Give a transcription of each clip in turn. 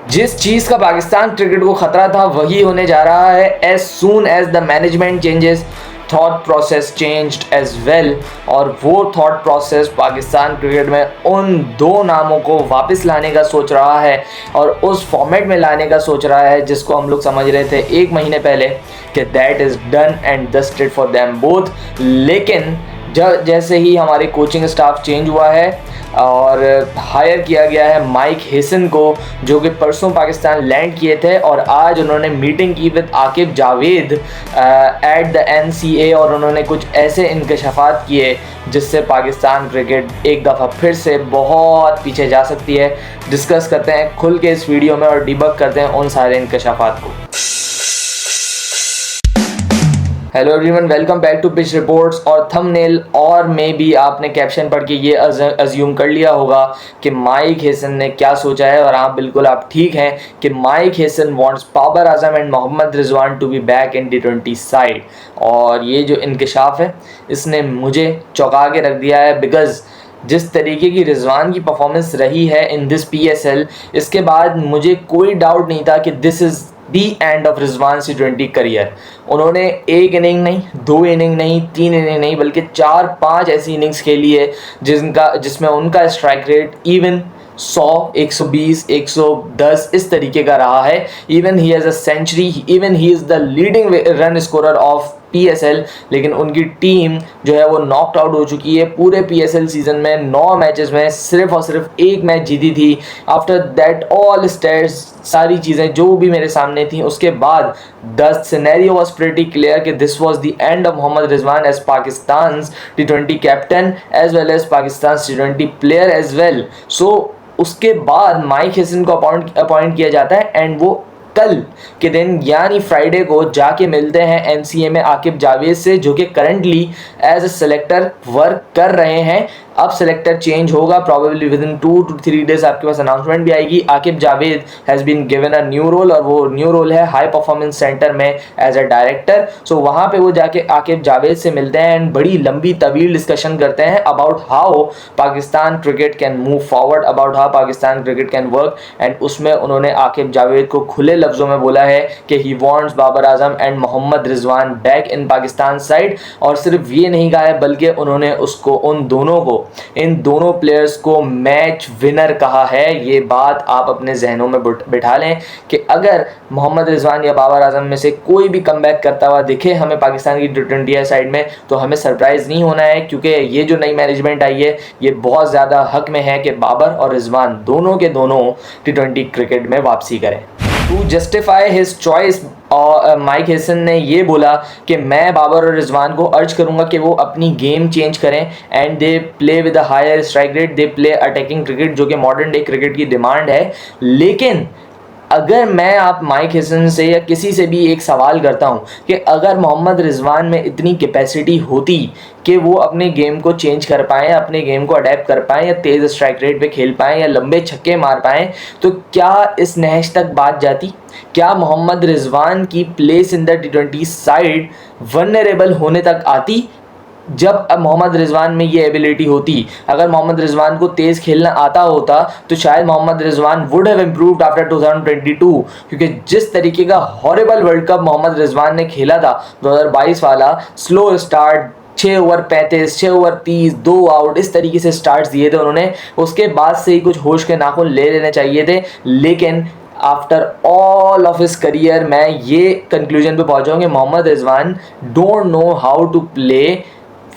जिस चीज़ का पाकिस्तान क्रिकेट को खतरा था वही होने जा रहा है। As soon as the management changes, thought process changed as well. और वो थॉट प्रोसेस पाकिस्तान क्रिकेट में उन दो नामों को वापस लाने का सोच रहा है और उस फॉर्मेट में लाने का सोच रहा है जिसको हम लोग समझ रहे थे एक महीने पहले कि that is done and dusted for them both. लेकिन जैसे ही हमारे कोचिंग स्टाफ चेंज हुआ है और हायर किया गया है माइक हेसन को, जो कि परसों पाकिस्तान लैंड किए थे और आज उन्होंने मीटिंग की with Aqib Javed at the NCA और उन्होंने कुछ ऐसे इंकशाफात किए जिससे पाकिस्तान क्रिकेट एक दफ़ा फिर से बहुत पीछे जा सकती है। डिस्कस करते हैं खुल के इस वीडियो में और डिबग करते हैं उन सारे इंकशाफात को। Hello everyone, welcome back to pitch reports. और थंबनेल और में भी आपने कैप्शन पढ़ के ये अज्यूम कर लिया होगा कि माइक हेसन ने क्या सोचा है, और आप बिल्कुल आप ठीक हैं कि Mike Hesson wants Babar Azam and Mohammad Rizwan to be back in T20 side. और ये जो इंकशाफ है इसने मुझे चौंका के रख दिया है, बिकॉज़ जिस तरीके की रिजवान की परफॉर्मेंस रही है इन दिस PSL, इसके बाद मुझे कोई डाउट नहीं था कि this is the end of Rizwan T20 career. उन्होंने एक इनिंग नहीं, दो इनिंग नहीं, तीन इनिंग नहीं, बल्कि 4-5 ऐसी इनिंग्स खेली है जिसमें उनका स्ट्राइक रेट इवन 100, 120, 110 इस तरीके का रहा है। Even he has a century, even he is the leading run scorer of PSL। लेकिन उनकी टीम जो है वो नॉकड आउट हो चुकी है। पूरे PSL सीज़न में 9 मैचेस में सिर्फ और सिर्फ एक मैच जीती थी। आफ्टर दैट ऑल स्टैट्स, सारी चीज़ें जो भी मेरे सामने थी, उसके बाद the scenario was pretty clear कि this was the end of Mohammad Rizwan as Pakistan T20 captain as well as Pakistan T20 player as well. So उसके बाद माइक हेसन को अपॉइंट किया जाता है एंड वो कल के दिन यानी फ्राइडे को जाके मिलते हैं NCA में आकिब जावेद से, जो कि currently as a selector work कर रहे हैं। अब सेलेक्टर चेंज होगा, probably within 2 to 3 days आपके पास अनाउंसमेंट भी आएगी। Aqib Javed has been given a new role और वो न्यू रोल है हाई परफॉर्मेंस सेंटर में एज अ डायरेक्टर। सो वहाँ पे वो जाके आकिब जावेद से मिलते हैं एंड बड़ी लंबी तवील डिस्कशन करते हैं about how Pakistan cricket can move forward, about how Pakistan cricket can work. And उसमें उन्होंने आकिब जावेद को खुले लफ्ज़ों में बोला है कि he wants Babar Azam and Mohammad Rizwan back in Pakistan side. और सिर्फ ये नहीं कहा है बल्कि उन्होंने उसको इन दोनों प्लेयर्स को मैच विनर कहा है। ये बात आप अपने जहनों में बिठा लें कि अगर मोहम्मद रिजवान या बाबर आजम में से कोई भी कमबैक करता हुआ दिखे हमें पाकिस्तान की T20 साइड में, तो हमें सरप्राइज़ नहीं होना है, क्योंकि ये जो नई मैनेजमेंट आई है ये बहुत ज़्यादा हक में है कि बाबर और रिजवान दोनों के दोनों T20 क्रिकेट में वापसी करें। टू जस्टिफाई हिज चॉइस, और माइक हेसन ने ये बोला कि मैं बाबर और रिजवान को अर्ज करूंगा कि वो अपनी गेम चेंज करें and they play with a higher strike rate, they play attacking cricket, जो कि मॉडर्न डे क्रिकेट की डिमांड है। लेकिन अगर मैं आप माइक हेसन से या किसी से भी एक सवाल करता हूं कि अगर मोहम्मद रिजवान में इतनी कैपेसिटी होती कि वो अपने गेम को चेंज कर पाएँ, अपने गेम को अडेप्ट कर पाएँ, या तेज़ स्ट्राइक रेट पे खेल पाएँ, या लंबे छक्के मार पाएँ, तो क्या इस नहज तक बात जाती? क्या मोहम्मद रिजवान की place in the T20 side vulnerable होने तक आती? जब अब मोहम्मद रिजवान में ये एबिलिटी होती, अगर मोहम्मद रिजवान को तेज़ खेलना आता होता तो शायद Mohammad Rizwan would have improved after 2022, क्योंकि जिस तरीके का horrible world cup Mohammad Rizwan ने खेला था 2022 वाला, slow start, 6 over 35, 6 over 30, 2 out, इस तरीके से स्टार्ट्स दिए थे उन्होंने। उसके बाद से ही कुछ होश के नाखून ले लेने चाहिए थे। लेकिन after all of his career मैं ये कंक्लूजन पे पहुंचा हूं कि Mohammad Rizwan don't know how to play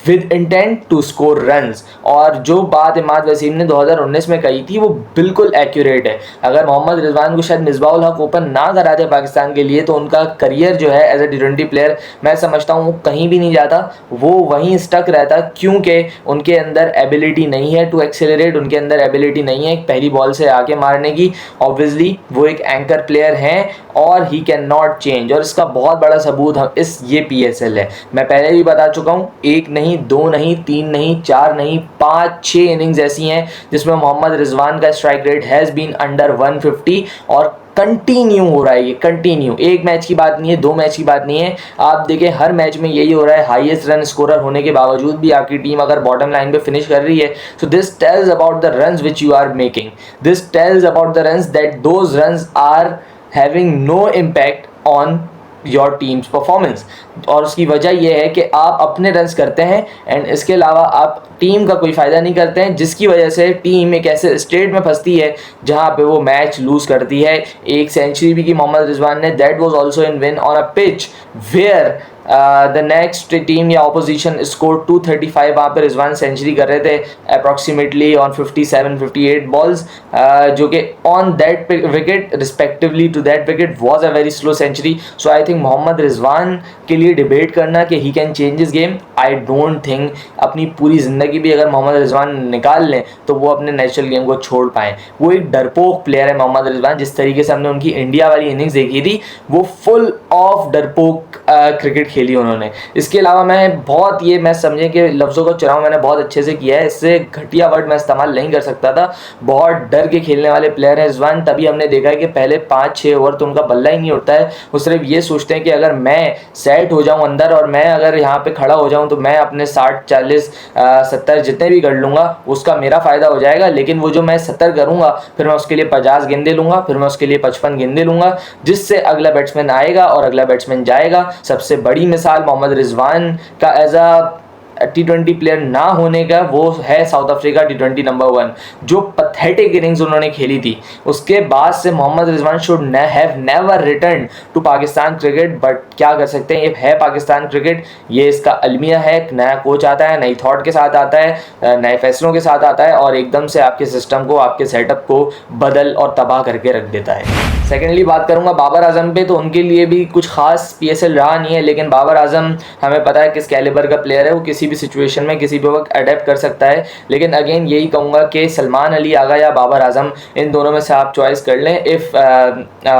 with intent to score runs. और जो बात इमाद वसीम ने 2019 में कही थी वो बिल्कुल एक्यूरेट है। अगर मोहम्मद रिजवान को शायद मिसबाउल हक ओपन ना कराते पाकिस्तान के लिए तो उनका करियर जो है एज ए T20 प्लेयर, मैं समझता हूँ कहीं भी नहीं जाता, वो वहीं स्टक रहता, क्योंकि उनके अंदर एबिलिटी नहीं है टू एक्सेलरेट, उनके अंदर एबिलिटी नहीं है पहली बॉल से आके मारने की। ऑब्वियसली वो एक एंकर प्लेयर हैं और ही कैन नॉट चेंज, और इसका बहुत बड़ा सबूत हम ये PSL है। मैं पहले भी बता चुका हूँ, एक नहीं, दो नहीं, तीन नहीं, चार नहीं, 5-6 इनिंग्स ऐसी हैं जिसमें मोहम्मद रिजवान का strike rate has been under 150, और कंटिन्यू हो रहा है, ये कंटिन्यू, एक मैच की बात नहीं है, 2 मैच की बात नहीं है, आप देखें हर मैच में यही हो रहा है। हाईएस्ट रन स्कोरर होने के बावजूद भी आपकी टीम अगर बॉटम लाइन पे फिनिश कर रही है, so this tells about the runs which you are making, this tells about the runs that those runs are having no impact on your team's performance. और उसकी वजह यह है कि आप अपने रन्स करते हैं एंड इसके अलावा आप टीम का कोई फ़ायदा नहीं करते हैं, जिसकी वजह से टीम एक ऐसे स्टेट में फंसती है जहां पे वो मैच लूज़ करती है। एक सेंचुरी भी की मोहम्मद रिजवान ने, that was also in win on a pitch where the next team या ऑपोजिशन स्कोर 235, वहाँ पर रिजवान सेंचुरी कर रहे थे अप्रॉक्सीमेटली ऑन 57-58 बॉल्स, जो कि on that wicket respectively to that wicket was a very slow century. So I think Mohammad Rizwan के लिए डिबेट करना कि he can change this game, I don't think अपनी पूरी ज़िंदगी भी अगर मोहम्मद रिजवान निकाल लें तो वो अपने नेचुरल गेम को छोड़ पाएँ। वो एक डरपोक प्लेयर है मोहम्मद रिजवान, जिस तरीके से हमने उनकी इंडिया वाली इनिंग्स देखी थी, वो फुल ऑफ डरपोक क्रिकेट खेली उन्होंने। इसके अलावा मैं समझे कि लफ्ज़ों का चुनाव मैंने बहुत अच्छे से किया है, इससे घटिया वर्ड मैं इस्तेमाल नहीं कर सकता था। बहुत डर के खेलने वाले प्लेयर है रिजवान, तभी हमने देखा है कि पहले 5-6 ओवर तो उनका बल्ला ही नहीं उठता है। वो सिर्फ ये सोचते हैं कि अगर मैं सेट हो जाऊं अंदर और मैं अगर यहाँ पे खड़ा हो जाऊं तो मैं अपने 60-40-70 जितने भी कर लूँगा उसका मेरा फ़ायदा हो जाएगा, लेकिन वो जो मैं 70 करूँगा फिर मैं उसके लिए 50 गेंदे लूँगा, फिर मैं उसके लिए 55 गेंदे लूँगा, जिससे अगला बैट्समैन आएगा और अगला बैट्समैन जाएगा। सबसे बड़ी मिसाल मोहम्मद रिजवान का एज अ T20 प्लेयर ना होने का वो है साउथ अफ्रीका T20 नंबर 1, जो पैथेटिक इनिंग्स उन्होंने खेली थी। उसके बाद से Mohammad Rizwan should have never return to Pakistan cricket, but क्या कर सकते हैं, ये है पाकिस्तान क्रिकेट, ये इसका अलमिया है। एक नया कोच आता है, नई थॉट के साथ आता है, नए फैसलों के साथ आता है और एकदम से आपके सिस्टम को, आपके सेटअप को बदल और तबाह करके रख देता है। सेकेंडली बात करूंगा बाबर आजम पे, तो उनके लिए भी कुछ खास PSL रहा नहीं है, लेकिन बाबर आजम हमें पता है किस कैलिबर का प्लेयर है, वो किसी भी सिचुएशन में किसी भी वक्त अडेप्ट कर सकता है। लेकिन अगेन यही कहूँगा कि सलमान अली आगा या बाबर आजम, इन दोनों में से आप चॉइस कर लें। इफ़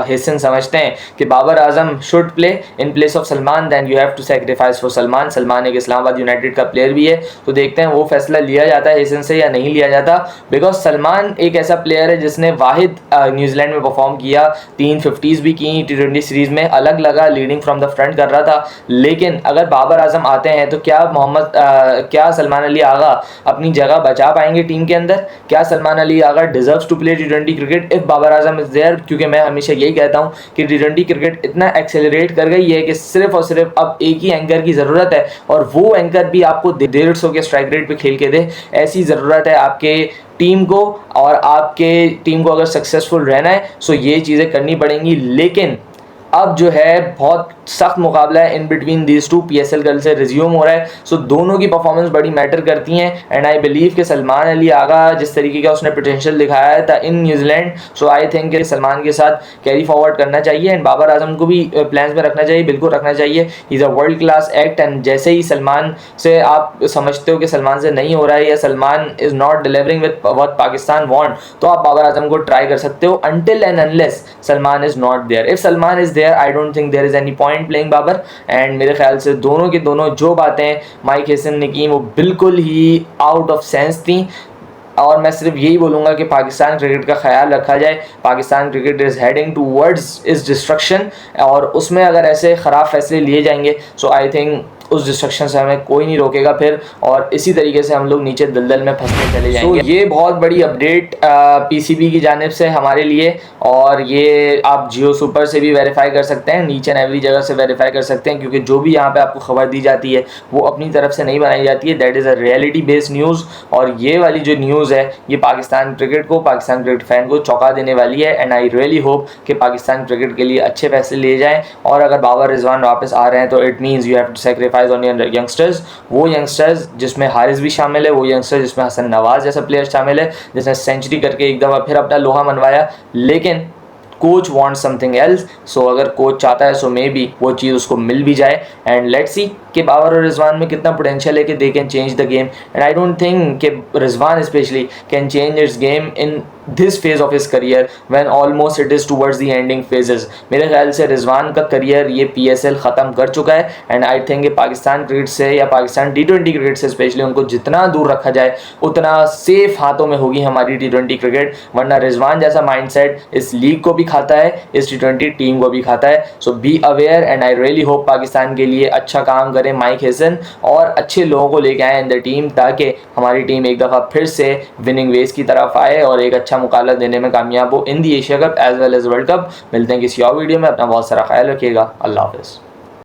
हिसन समझते हैं कि Babar Azam should play in place of Salman, then you have to sacrifice for Salman. Salman एक इस्लामाबाद यूनाइटेड का प्लेयर भी है, तो देखते हैं वो फैसला लिया जाता है हिसन से या नहीं लिया जाता, बिकॉज सलमान एक ऐसा प्लेयर है जिसने वाहिद न्यूजीलैंड में परफॉर्म किया, 3 50s भी की T20 सीरीज़ में, अलग लगा, लीडिंग फ्रॉम द फ्रंट कर रहा था। लेकिन अगर बाबर आजम आते हैं तो क्या सलमान अली आगा अपनी जगह बचा पाएंगे टीम के अंदर? क्या Salman Ali Agha deserves to play T20 cricket if Babar Azam is there? क्योंकि मैं हमेशा यही कहता हूँ कि T20 क्रिकेट इतना एक्सेलरेट कर गई है कि सिर्फ और सिर्फ अब एक ही एंकर की ज़रूरत है, और वो एंकर भी आपको 150 के स्ट्राइक रेट पे खेल के दे, ऐसी ज़रूरत है आपके टीम को। और आपके टीम को अगर सक्सेसफुल रहना है सो ये चीज़ें करनी पड़ेंगी। लेकिन अब जो है बहुत सख्त मुकाबला है in between these two, PSL कल से रिज्यूम हो रहा है, सो दोनों की परफॉर्मेंस बड़ी मैटर करती हैं। एंड आई बिलीव कि सलमान अली आगा जिस तरीके का उसने पोटेंशियल दिखाया था in New Zealand, so I think कि सलमान के साथ कैरी फॉरवर्ड करना चाहिए एंड बाबर आजम को भी प्लान्स में रखना चाहिए, बिल्कुल रखना चाहिए। He is a world class act, and जैसे ही सलमान से आप समझते हो कि सलमान से नहीं हो रहा है या Salman is not delivering with what Pakistan want, तो आप बाबर आजम को ट्राई कर सकते हो until and unless Salman is not there. If Salman is there, I don't think there is any point playing Babar. And मेरे ख्याल से दोनों के दोनों जो बातें माइक हेसन ने की वो बिल्कुल ही आउट ऑफ सेंस थी। और मैं सिर्फ यही बोलूँगा कि पाकिस्तान क्रिकेट का ख्याल रखा जाए। Pakistan cricket is heading towards इस डिस्ट्रक्शन, और उसमें अगर ऐसे ख़राब फैसले लिए जाएंगे सो आई थिंक उस डिस्ट्रक्शन से हमें कोई नहीं रोकेगा फिर, और इसी तरीके से हम लोग नीचे दलदल में फंसते चले जाएंगे। ये बहुत बड़ी अपडेट PCB की जानिब से हमारे लिए, और ये आप जियो सुपर से भी वेरीफाई कर सकते हैं, नीचे एंड एवरी जगह से वेरीफाई कर सकते हैं, क्योंकि जो भी यहाँ पे आपको खबर दी जाती है वो अपनी तरफ से नहीं बनाई जाती है, that is a reality based news. और ये वाली जो न्यूज़ है ये पाकिस्तान क्रिकेट को, पाकिस्तान क्रिकेट फैन को चौंका देने वाली है। एंड आई रियली होप कि पाकिस्तान क्रिकेट के लिए अच्छे फैसले लिए जाएँ, और अगर बाबर रिजवान वापस आ रहे हैं तो it means you have to sacrifice on your youngsters. वो यंगस्टर्स जिसमें हारिस भी शामिल है, वो यंगस्टर्स जिसमें हसन नवाज जैसा प्लेयर शामिल है जिसने सेंचुरी करके एक दफ़ा फिर अपना लोहा मनवाया। लेकिन कोच वांट समथिंग एल्स, सो अगर कोच चाहता है सो मे बी वो चीज़ उसको मिल भी जाए। एंड लेट्स सी कि बाबर और रिजवान में कितना पोटेंशियल है कि they can change the game. And I don't think कि Rizwan specially can change its game in this phase of his career when almost it is towards the ending phases. मेरे ख्याल से रिजवान का करियर ये PSL ख़त्म कर चुका है एंड आई थिंक ये पाकिस्तान क्रिकेट से या पाकिस्तान T20 क्रिकेट से स्पेशली उनको जितना दूर रखा जाए उतना सेफ हाथों में होगी हमारी T20 क्रिकेट, वरना रिजवान जैसा माइंडसेट इस लीग को भी खाता है, इस T20 टीम को भी खाता है। So be aware and I really hope Pakistan के लिए अच्छा काम करें माइक हेसन और अच्छे लोगों को लेके आए इन द टीम, ताकि हमारी टीम एक दफ़ा फिर से विनिंग वेज की तरफ आए और एक अच्छा मुकाबला देने में कामयाब हो in the Asia cup as well as world cup. मिलते हैं किसी और वीडियो में, अपना बहुत सारा ख्याल रखिएगा। अल्लाह हाफ़िज़।